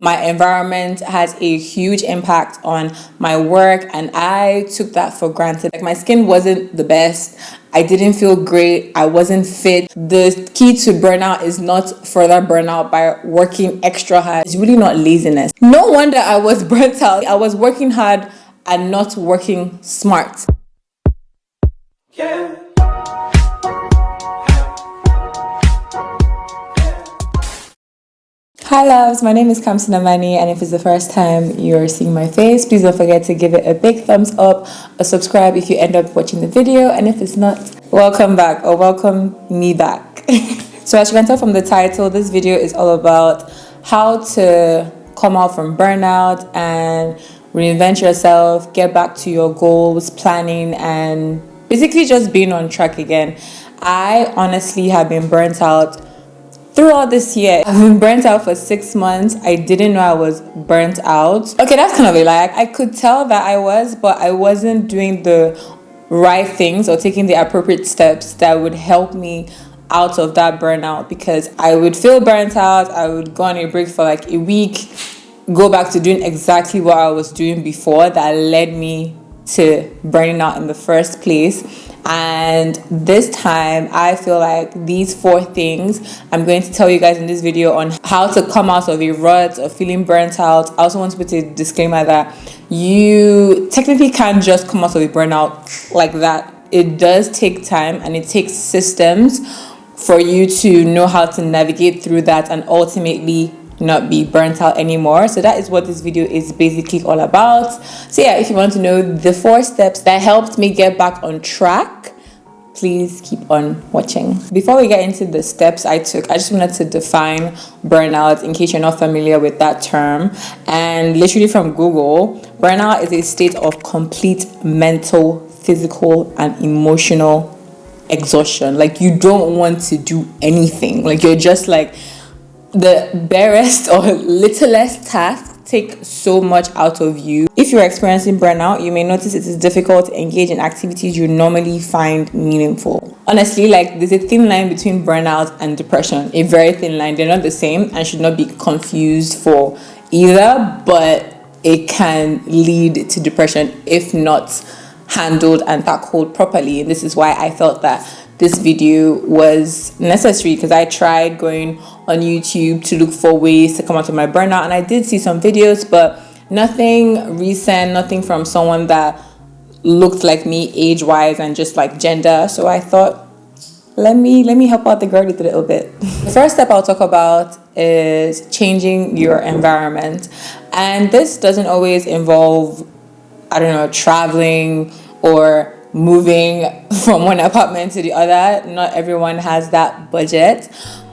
My environment has a huge impact on my work, and I took that for granted. Like, my skin wasn't the best. I didn't feel great. I wasn't fit. The key to burnout is not further burnout by working extra hard. It's really not laziness. No wonder I was burnt out. I was working hard and not working smart. Yeah. Hi loves, my name is kamsinnamani, and if it's the first time you're seeing my face, please don't forget to give it a big thumbs up or subscribe if you end up watching the video, and if it's not, welcome back or welcome me back. So as you can tell from the title, this video is all about how to come out from burnout and reinvent yourself, get back to your goals, planning, and basically just being on track again. I honestly have been burnt out throughout this year. I've been burnt out for 6 months. I didn't know I was burnt out. Okay, that's kind of a lie. I could tell that I was, but I wasn't doing the right things or taking the appropriate steps that would help me out of that burnout, because I would feel burnt out. I would go on a break for like a week, go back to doing exactly what I was doing before that led me to burning out in the first place. And this time I feel like these 4 things I'm going to tell you guys in this video on how to come out of a rut of feeling burnt out. I also want to put a disclaimer that you technically can't just come out of a burnout like that. It does take time and it takes systems for you to know how to navigate through that and ultimately not be burnt out anymore. So that is what this video is basically all about. So yeah, if you want to know the 4 steps that helped me get back on track, please keep on watching. Before we get into the steps I took, I just wanted to define burnout in case you're not familiar with that term. And literally from Google, burnout is a state of complete mental, physical, and emotional exhaustion. Like, you don't want to do anything. Like, you're just like, the barest or littlest task take so much out of you. If you're experiencing burnout, you may notice it is difficult to engage in activities you normally find meaningful. Honestly, like, there's a thin line between burnout and depression, a very thin line. They're not the same and should not be confused for either, but it can lead to depression if not handled and tackled properly. And this is why I felt that this video was necessary, because I tried going on YouTube to look for ways to come out of my burnout, and I did see some videos, but nothing recent, nothing from someone that looked like me age-wise and just like gender. So I thought, let me help out the girlies a little bit. The first step I'll talk about is changing your environment, and this doesn't always involve, I don't know, traveling or moving from one apartment to the other. Not everyone has that budget,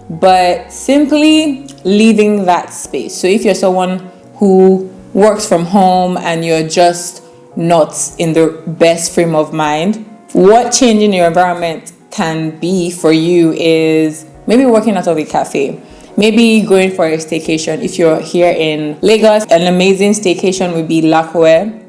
but simply leaving that space. So if you're someone who works from home and you're just not in the best frame of mind, what changing your environment can be for you is maybe working out of a cafe, maybe going for a staycation. If you're here in Lagos, an amazing staycation would be Lakwe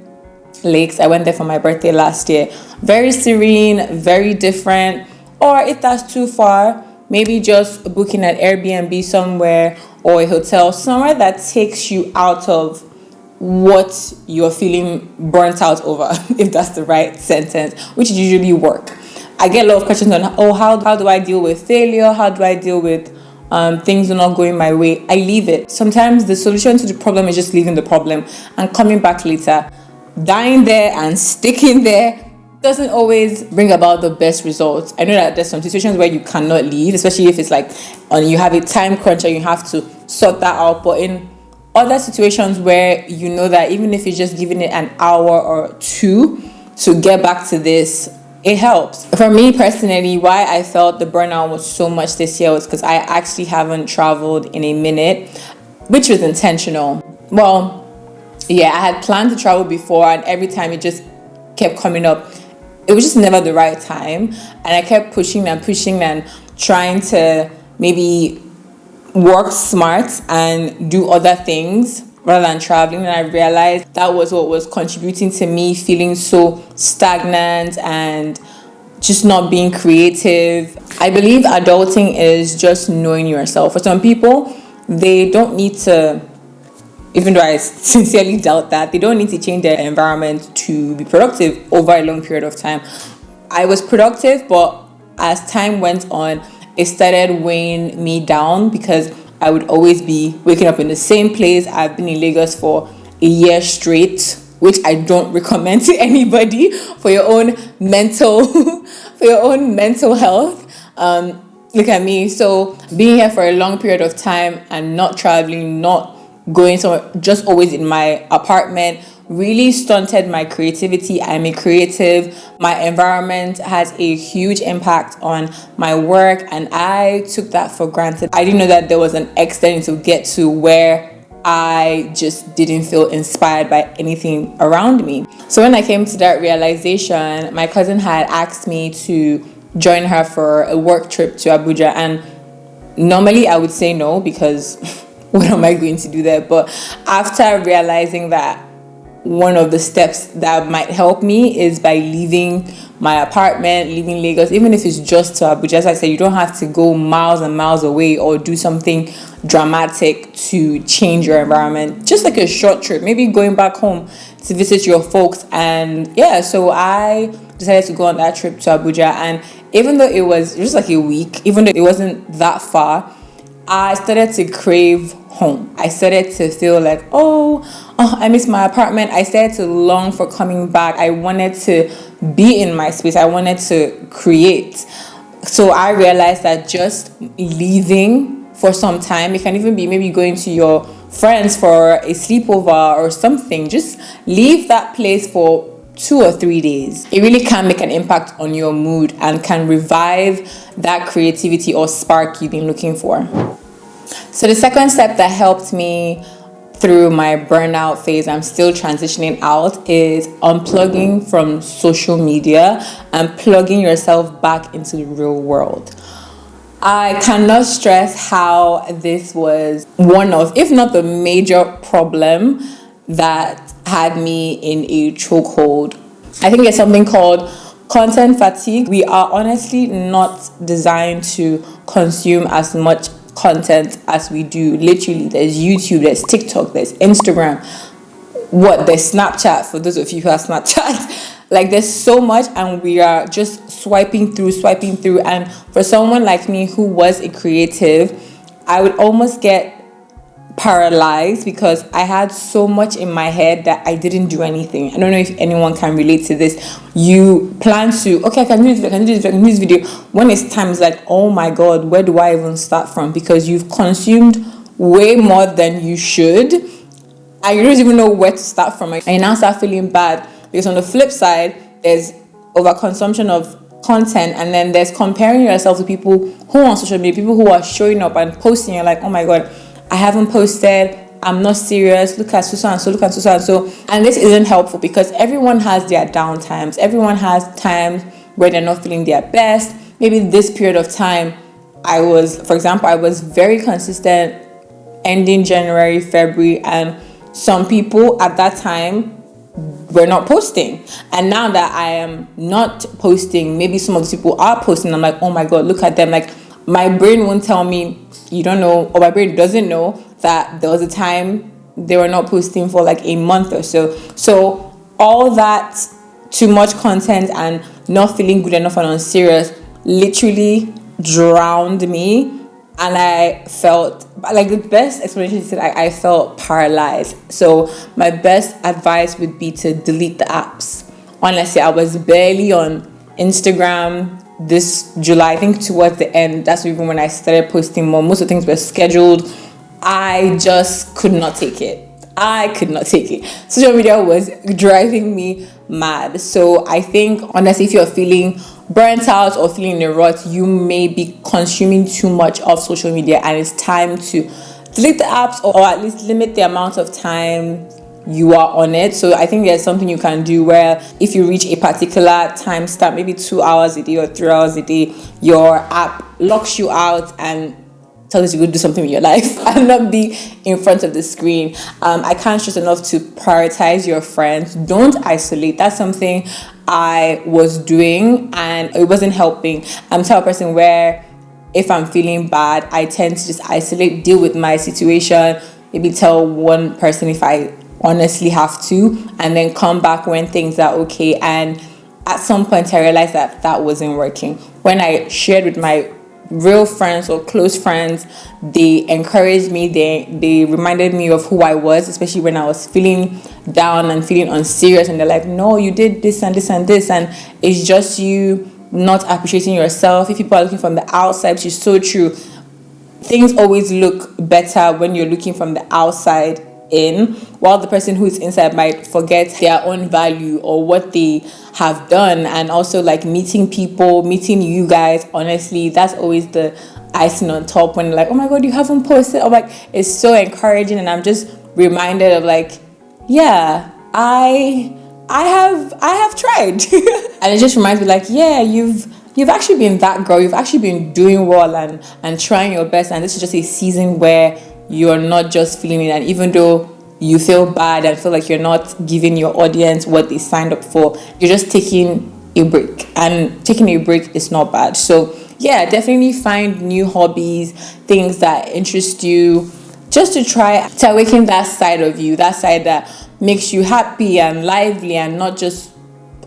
Lakes. I went there for my birthday last year. Very serene, very different. Or if that's too far, maybe just booking an Airbnb somewhere or a hotel somewhere that takes you out of what you're feeling burnt out over, if that's the right sentence, which usually work. I get a lot of questions on, how do I deal with failure? How do I deal with things are not going my way? I leave it. Sometimes the solution to the problem is just leaving the problem and coming back later. Dying there and sticking there doesn't always bring about the best results. I know that there's some situations where you cannot leave, especially if it's like you have a time crunch and you have to sort that out. But in other situations where you know that even if you're just giving it an hour or 2 to get back to this, it helps. For me personally, why I felt the burnout was so much this year was because I actually haven't traveled in a minute, which was intentional. Well, yeah, I had planned to travel before, and every time it just kept coming up. It was just never the right time, and I kept pushing and trying to maybe work smart and do other things rather than traveling. And I realized that was what was contributing to me feeling so stagnant and just not being creative. I believe adulting is just knowing yourself. For some people, they don't need to even though I sincerely doubt that, they don't need to change their environment to be productive over a long period of time. I was productive, but as time went on, it started weighing me down because I would always be waking up in the same place. I've been in Lagos for a year straight, which I don't recommend to anybody for your own mental for your own mental health. Look at me. So being here for a long period of time and not traveling, not going somewhere, just always in my apartment, really stunted my creativity. I'm a creative. My environment has a huge impact on my work, and I took that for granted. I didn't know that there was an extent to get to where I just didn't feel inspired by anything around me. So when I came to that realization, my cousin had asked me to join her for a work trip to Abuja, and normally I would say no because what am I going to do there? But after realizing that one of the steps that might help me is by leaving my apartment, leaving Lagos, even if it's just to Abuja. As I said, you don't have to go miles and miles away or do something dramatic to change your environment. Just like a short trip, maybe going back home to visit your folks. And yeah, so I decided to go on that trip to Abuja. And even though it was just like a week, even though it wasn't that far, I started to crave home. I started to feel like, oh, I miss my apartment. I started to long for coming back. I wanted to be in my space. I wanted to create. So I realized that just leaving for some time, it can even be maybe going to your friends for a sleepover or something. Just leave that place for 2 or 3 days. It really can make an impact on your mood and can revive that creativity or spark you've been looking for. So the second step that helped me through my burnout phase, I'm still transitioning out, is unplugging from social media and plugging yourself back into the real world. I cannot stress how this was one of, if not the major problem that had me in a chokehold. I think there's something called content fatigue. We are honestly not designed to consume as much content as we do. Literally, there's YouTube, there's TikTok, there's Instagram, there's Snapchat, for those of you who have Snapchat. Like, there's so much, and we are just swiping through. And for someone like me who was a creative, I would almost get paralyzed because I had so much in my head that I didn't do anything. I don't know if anyone can relate to this. You plan to, okay, I can do this video. When it's time, it's like, oh my God, where do I even start from? Because you've consumed way more than you should, and you don't even know where to start from. And you now start feeling bad because on the flip side, there's overconsumption of content, and then there's comparing yourself to people who are on social media, people who are showing up and posting. You're like, oh my God, I haven't posted, I'm not serious, look at so and so, look at so and so. And this isn't helpful because everyone has their down times. Everyone has times where they're not feeling their best. Maybe this period of time, for example, I was very consistent ending January, February, and some people at that time were not posting. And now that I am not posting, maybe some of the people are posting. I'm like, oh my God, look at them. Like, my brain won't tell me, you don't know, or my brain doesn't know that there was a time they were not posting for like a month or so. So all that too much content and not feeling good enough and unserious literally drowned me. And I felt like, the best explanation is that I felt paralyzed. So my best advice would be to delete the apps. Honestly, I was barely on Instagram this July. I think towards the end, that's even when I started posting more. Most of the things were scheduled. I just could not take it. Social media was driving me mad. So I think, honestly, if you're feeling burnt out or feeling in a rut, you may be consuming too much of social media, and it's time to delete the apps, or at least limit the amount of time you are on it. So I think there's something you can do where if you reach a particular time stamp, maybe 2 hours a day or 3 hours a day, your app locks you out and tells you to go do something with your life and not be in front of the screen. I can't stress enough to prioritize your friends. Don't isolate. That's something I was doing and it wasn't helping. I'm the type of person where if I'm feeling bad, I tend to just isolate, deal with my situation, maybe tell one person if I honestly have to, and then come back when things are okay. And at some point I realized that that wasn't working. When I shared with my real friends or close friends, they encouraged me, they reminded me of who I was, especially when I was feeling down and feeling unserious, and they're like, no, you did this and this and this, and it's just you not appreciating yourself. If people are looking from the outside, which is so true, things always look better when you're looking from the outside in, while the person who is inside might forget their own value or what they have done. And also, like, meeting people, meeting you guys, honestly, that's always the icing on top, when like, oh my god, you haven't posted. I'm like, it's so encouraging, and I'm just reminded of like, yeah, I have tried. And it just reminds me like, yeah, you've actually been that girl, you've actually been doing well and trying your best, and this is just a season where you're not just feeling it, and even though you feel bad and feel like you're not giving your audience what they signed up for, you're just taking a break, and taking a break is not bad. So yeah, definitely find new hobbies, things that interest you, just to try to awaken that side of you, that side that makes you happy and lively and not just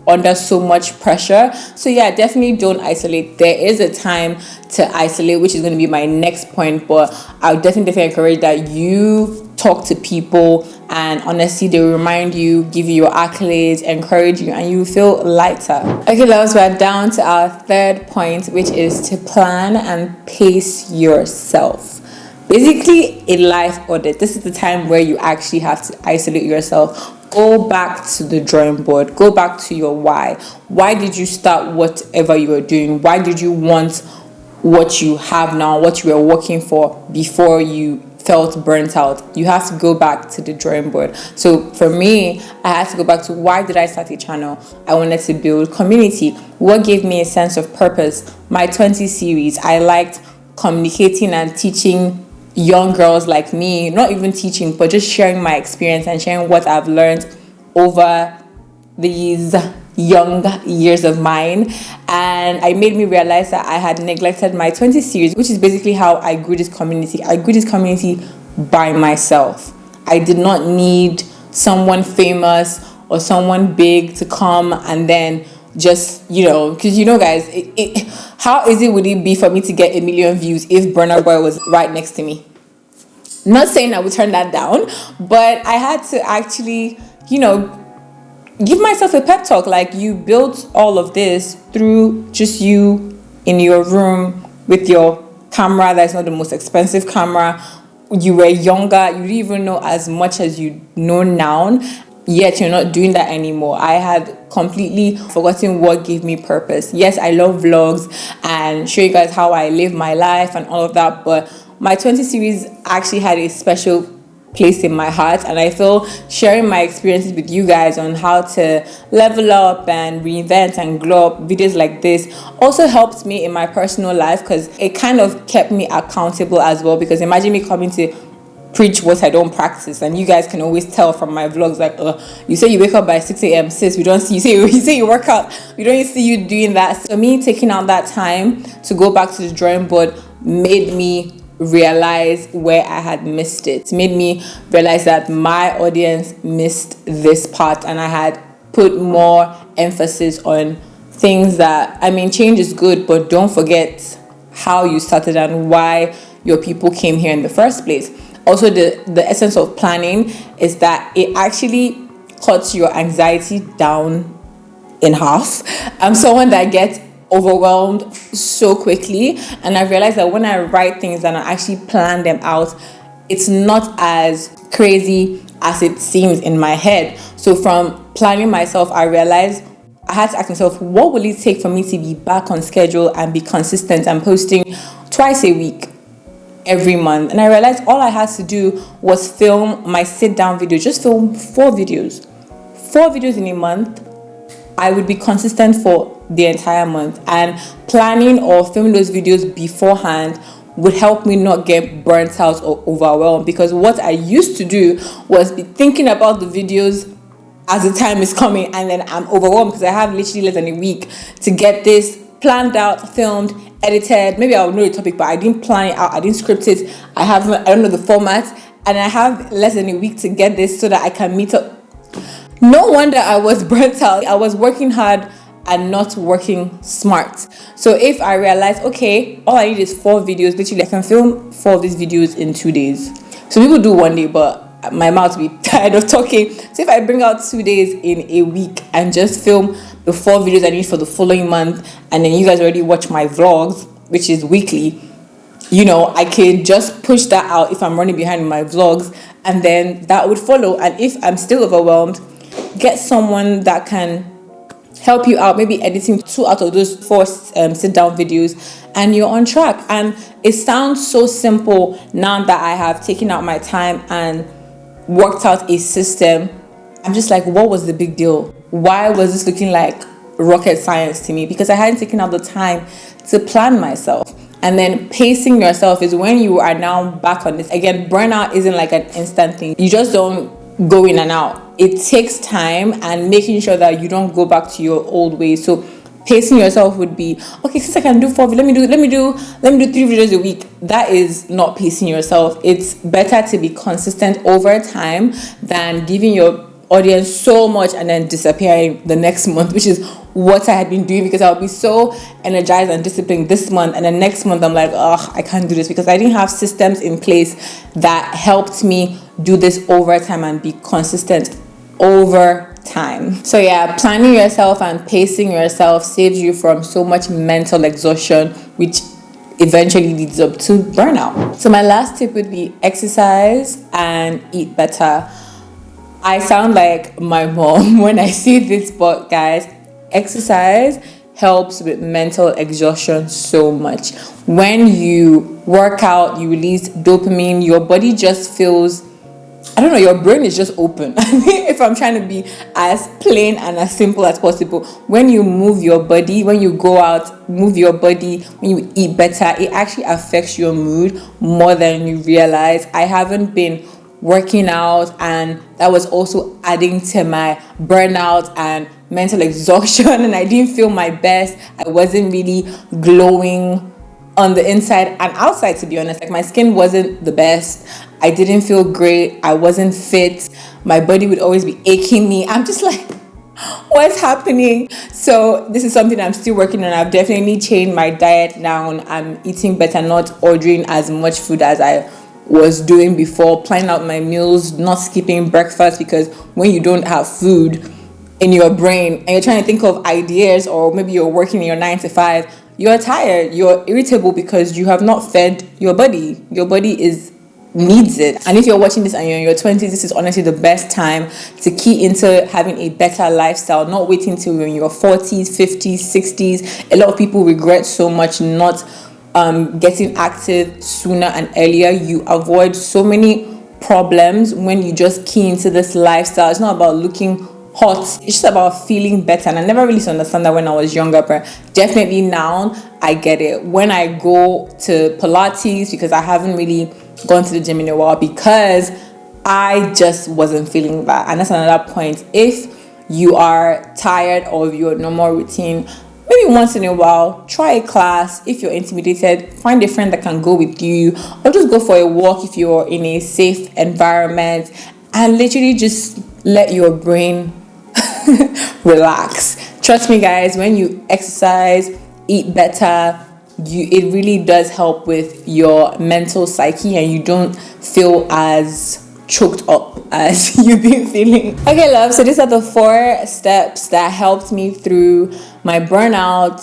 under so much pressure. So yeah, definitely don't isolate. There is a time to isolate, which is going to be my next point, but I would definitely encourage that you talk to people, and honestly, they will remind you, give you your accolades, encourage you, and you feel lighter. Okay, loves, we're down to our third point, which is to plan and pace yourself. Basically, a life audit. This is the time where you actually have to isolate yourself. Go back to the drawing board. Go back to your why. Why did you start whatever you were doing? Why did you want what you have now, what you were working for before you felt burnt out? You have to go back to the drawing board. So for me, I had to go back to, why did I start a channel? I wanted to build community. What gave me a sense of purpose? My 20 series. I liked communicating and teaching young girls like me, not even teaching, but just sharing my experience and sharing what I've learned over these young years of mine. And it made me realize that I had neglected my 20 series, which is basically how I grew this community. I grew this community by myself. I did not need someone famous or someone big to come and then just, because guys, how easy would it be for me to get 1 million views if Burnout Boy was right next to me? Not saying I would turn that down, but I had to actually, give myself a pep talk. Like, you built all of this through just you in your room with your camera that's not the most expensive camera. You were younger, you didn't even know as much as you know now, yet you're not doing that anymore. I had completely forgotten what gave me purpose. Yes, I love vlogs and show you guys how I live my life and all of that, but my 20 series actually had a special place in my heart, and I feel sharing my experiences with you guys on how to level up and reinvent and glow up, videos like this also helped me in my personal life, because it kind of kept me accountable as well. Because imagine me coming to preach what I don't practice, and you guys can always tell from my vlogs, like, you say you wake up by 6 a.m. sis, we don't see you say you work out, we don't see you doing that. So me taking out that time to go back to the drawing board made me realize where I had missed it. It made me realize that my audience missed this part, and I had put more emphasis on things that, change is good, but don't forget how you started and why your people came here in the first place. Also, the essence of planning is that it actually cuts your anxiety down in half. I'm someone that gets overwhelmed so quickly, and I realized that when I write things and I actually plan them out, it's not as crazy as it seems in my head. So from planning myself, I realized I had to ask myself, what will it take for me to be back on schedule and be consistent and posting twice a week every month? And I realized all I had to do was film my sit down video, just film 4 videos in a month. I would be consistent for the entire month, and planning or filming those videos beforehand would help me not get burnt out or overwhelmed. Because what I used to do was be thinking about the videos as the time is coming, and then I'm overwhelmed because I have literally less than a week to get this planned out, filmed, edited. Maybe I'll know the topic, but I didn't plan it out, I didn't script it, I don't know the format, and I have less than a week to get this so that I can meet up. No wonder I was burnt out. I was working hard and not working smart. So if I realize, okay, all I need is 4 videos, literally I can film 4 of these videos in 2 days. So people do 1 day, but my mouth will be tired of talking. So if I bring out 2 days in a week and just film the 4 videos I need for the following month, and then you guys already watch my vlogs, which is weekly, you know, I could just push that out if I'm running behind my vlogs, and then that would follow. And if I'm still overwhelmed, get someone that can help you out, maybe editing 2 out of those 4 sit down videos, and you're on track. And it sounds so simple now that I have taken out my time and worked out a system. I'm just like, what was the big deal? Why was this looking like rocket science to me? Because I hadn't taken out the time to plan myself. And then pacing yourself is when you are now back on this. Again, burnout isn't like an instant thing. You just don't go in and out. It takes time, and making sure that you don't go back to your old ways. So pacing yourself would be, okay, since I can do 4, let me do 3 videos a week. That is not pacing yourself. It's better to be consistent over time than giving your audience so much and then disappearing the next month, which is what I had been doing, because I'll be so energized and disciplined this month, and then next month I'm like, oh, I can't do this, because I didn't have systems in place that helped me do this over time and be consistent over time. So yeah, planning yourself and pacing yourself saves you from so much mental exhaustion, which eventually leads up to burnout. So my last tip would be exercise and eat better. I sound like my mom when I say this, but guys, exercise helps with mental exhaustion so much. When you work out, you release dopamine, your body just feels, I don't know, your brain is just open. If I'm trying to be as plain and as simple as possible, when you move your body, when you go out, move your body, when you eat better, it actually affects your mood more than you realize. I haven't been working out, and that was also adding to my burnout and mental exhaustion, and I didn't feel my best. I wasn't really glowing on the inside and outside, to be honest. Like, my skin wasn't the best. I didn't feel great. I wasn't fit. My body would always be aching me. I'm just like, what's happening? So this is something I'm still working on. I've definitely changed my diet down. I'm eating better, not ordering as much food as I was doing before, planning out my meals, not skipping breakfast, because when you don't have food in your brain and you're trying to think of ideas, or maybe you're working in your 9 to 5, you're tired, you're irritable because you have not fed your body. Your body needs it. And if you're watching this and you're in your 20s, this is honestly the best time to key into having a better lifestyle, not waiting till you're in your 40s, 50s, 60s. A lot of people regret so much not getting active sooner and earlier. You avoid so many problems when you just key into this lifestyle. It's not about looking hot, it's just about feeling better. And I never really understand that when I was younger, but definitely now I get it. When I go to Pilates, because I haven't really gone to the gym in a while, because I just wasn't feeling that. And that's another point. If you are tired of your normal routine, maybe once in a while, try a class. If you're intimidated, find a friend that can go with you, or just go for a walk if you're in a safe environment, and literally just let your brain relax. Trust me, guys, when you exercise, eat better, it really does help with your mental psyche, and you don't feel as choked up as you've been feeling. Okay, love, so these are the 4 steps that helped me through my burnout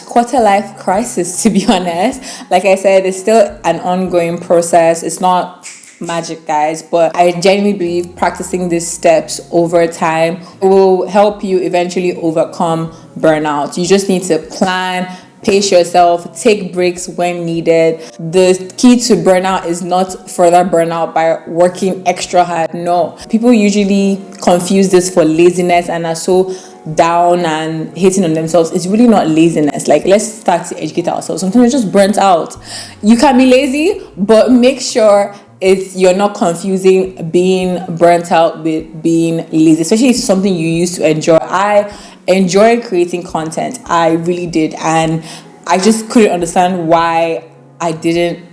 / quarter life crisis, to be honest. Like I said, it's still an ongoing process. It's not magic, guys, but I genuinely believe practicing these steps over time will help you eventually overcome burnout. You just need to plan, pace yourself, take breaks when needed. The key to burnout is not further burnout by working extra hard. No, people usually confuse this for laziness and are so down and hating on themselves. It's really not laziness. Like, let's start to educate ourselves. Sometimes you're just burnt out. You can be lazy, but make sure you're not confusing being burnt out with being lazy, especially if it's something you used to enjoy. I enjoyed creating content. I really did. And I just couldn't understand why I didn't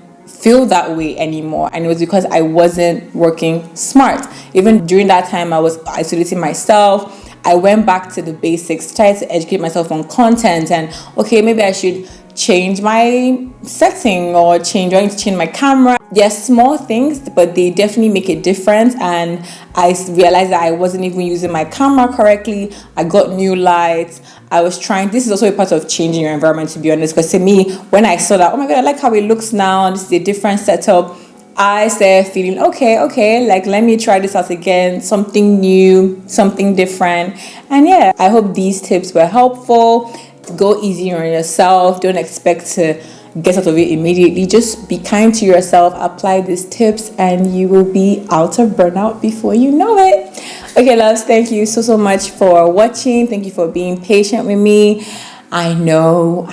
feel that way anymore, and it was because I wasn't working smart. Even during that time, I was isolating myself. I went back to the basics, tried to educate myself on content, and okay, maybe I should change my setting or trying to change my camera. They're small things, but they definitely make a difference. And I realized that I wasn't even using my camera correctly. I got new lights. This is also a part of changing your environment, to be honest, because to me, when I saw that, oh my god, I like how it looks now, this is a different setup, I started feeling okay, like let me try this out again, something new, something different. And yeah, I hope these tips were helpful. Go easy on yourself. Don't expect to get out of it immediately. Just be kind to yourself, apply these tips, and you will be out of burnout before you know it. Okay, loves, thank you so much for watching. Thank you for being patient with me. I know,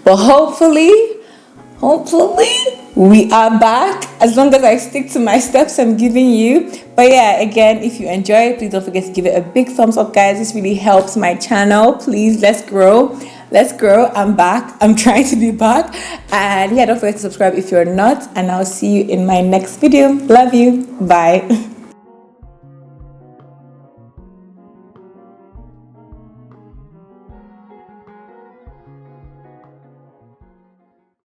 but hopefully we are back, as long as I stick to my steps I'm giving you. But yeah, again, if you enjoy it, please don't forget to give it a big thumbs up, guys. This really helps my channel. Please, let's grow. I'm back. I'm trying to be back. And yeah, don't forget to subscribe if you're not, and I'll see you in my next video. Love you. Bye.